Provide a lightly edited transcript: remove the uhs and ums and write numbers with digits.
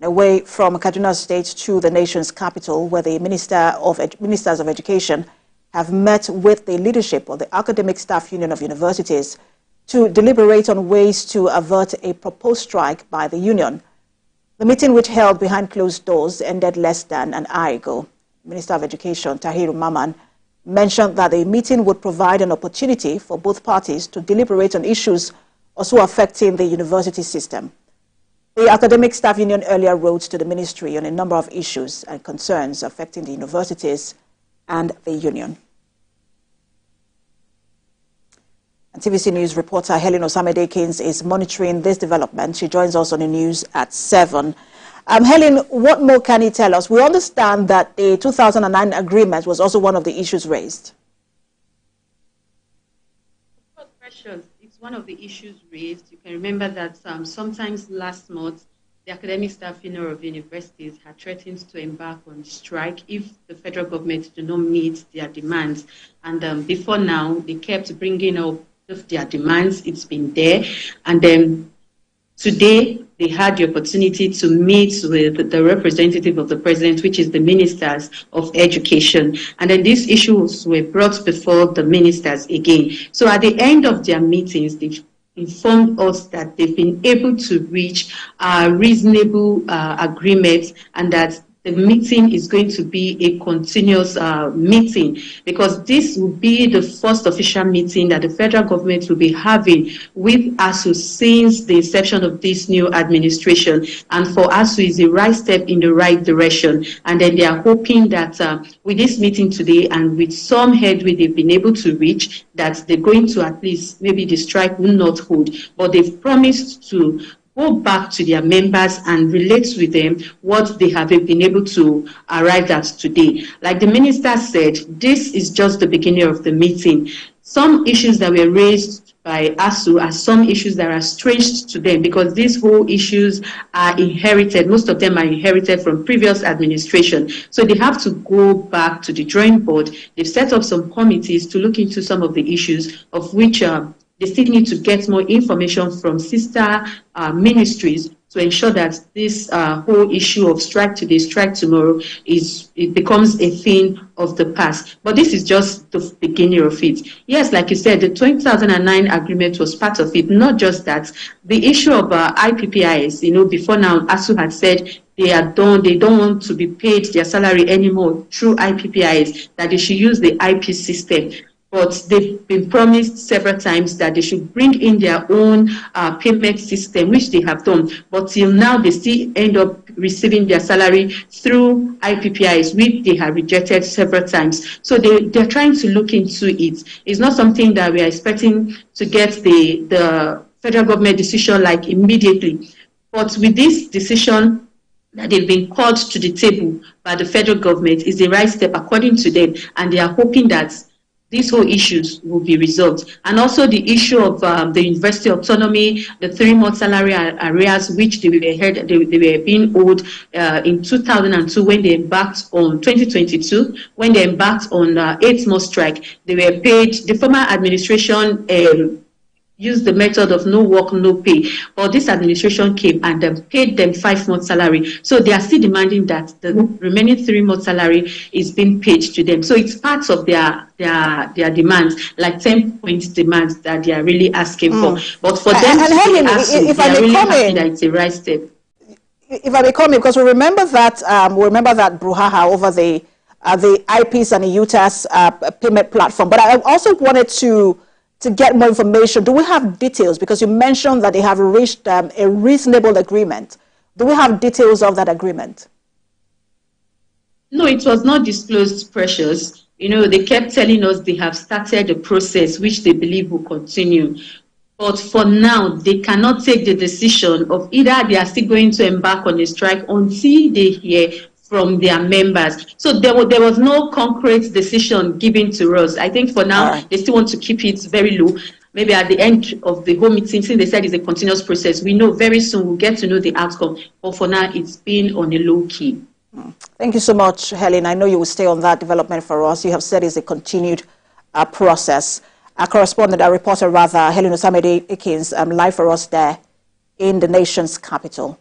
away from Kaduna State to the nation's capital, where the Ministers of Education have met with the leadership of the Academic Staff Union of Universities to deliberate on ways to avert a proposed strike by the union. The meeting, which held behind closed doors, ended less than an hour ago. Minister of Education Tahir Mamman mentioned that the meeting would provide an opportunity for both parties to deliberate on issues also affecting the university system. The Academic Staff Union earlier wrote to the ministry on a number of issues and concerns affecting the universities and the union. And TVC News reporter Helen Osamide-Ekins is monitoring this development. She joins us on the news at 7. Helen, what more can you tell us? We understand that the 2009 agreement was also one of the issues raised. It's one of the issues raised. You can remember that sometimes last month, the Academic Staff Union of Universities had threatened to embark on strike if the federal government do not meet their demands. And before now, they kept bringing up their demands. It's been there. And then today, they had the opportunity to meet with the representative of the president, which is the Ministers of Education. And then these issues were brought before the ministers again. So at the end of their meetings, they've informed us that they've been able to reach a reasonable agreement, and that the meeting is going to be a continuous meeting, because this will be the first official meeting that the federal government will be having with ASUU since the inception of this new administration. And for ASUU, is a right step in the right direction. And then they are hoping that with this meeting today and with some headway they've been able to reach, that they're going to at least, maybe the strike will not hold, but they've promised to go back to their members and relate with them what they have been able to arrive at today. Like the minister said, this is just the beginning of the meeting. Some issues that were raised by ASUU are some issues that are strange to them, because these whole issues are inherited. Most of them are inherited from previous administration. So they have to go back to the drawing board. They've set up some committees to look into some of the issues, of which they still need to get more information from sister ministries to ensure that this whole issue of strike today, strike tomorrow, it becomes a thing of the past. But this is just the beginning of it. Yes, like you said, the 2009 agreement was part of it. Not just that, the issue of IPPIS, before now, ASUU had said they are done, they don't want to be paid their salary anymore through IPPIS, that they should use the IP system. But they've been promised several times that they should bring in their own payment system, which they have done. But till now, they still end up receiving their salary through IPPIs, which they have rejected several times. So they're trying to look into it. It's not something that we are expecting to get the federal government decision like immediately. But with this decision that they've been called to the table by the federal government is the right step according to them, and they are hoping that these whole issues will be resolved. And also the issue of the university autonomy, the 3-month salary arrears, which they were being owed in 2002 when they embarked on 2022, when they embarked on 8-month strike. They were paid, the former administration used the method of no work, no pay. But this administration came and paid them 5-month salary. So they are still demanding that the remaining 3-month salary is being paid to them. So it's part of their demands, like 10-point demands that they are really asking for. But for them to ask, they are really happy that it's a right step. If I may come in, because we remember that brouhaha over the IPs and the UTAS payment platform. But I also wanted to get more information. Do we have details? Because you mentioned that they have reached a reasonable agreement. Do we have details of that agreement? No, it was not disclosed, Precious. They kept telling us they have started a process which they believe will continue. But for now, they cannot take the decision of either they are still going to embark on a strike until they hear from their members. So there was no concrete decision given to us. I think for now, They still want to keep it very low. Maybe at the end of the whole meeting, since they said it's a continuous process, we know very soon we'll get to know the outcome. But for now, it's been on a low key. Thank you so much, Helen. I know you will stay on that development for us. You have said it's a continued process. Our correspondent, our reporter rather, Helen Osamide-Ekins, live for us there in the nation's capital.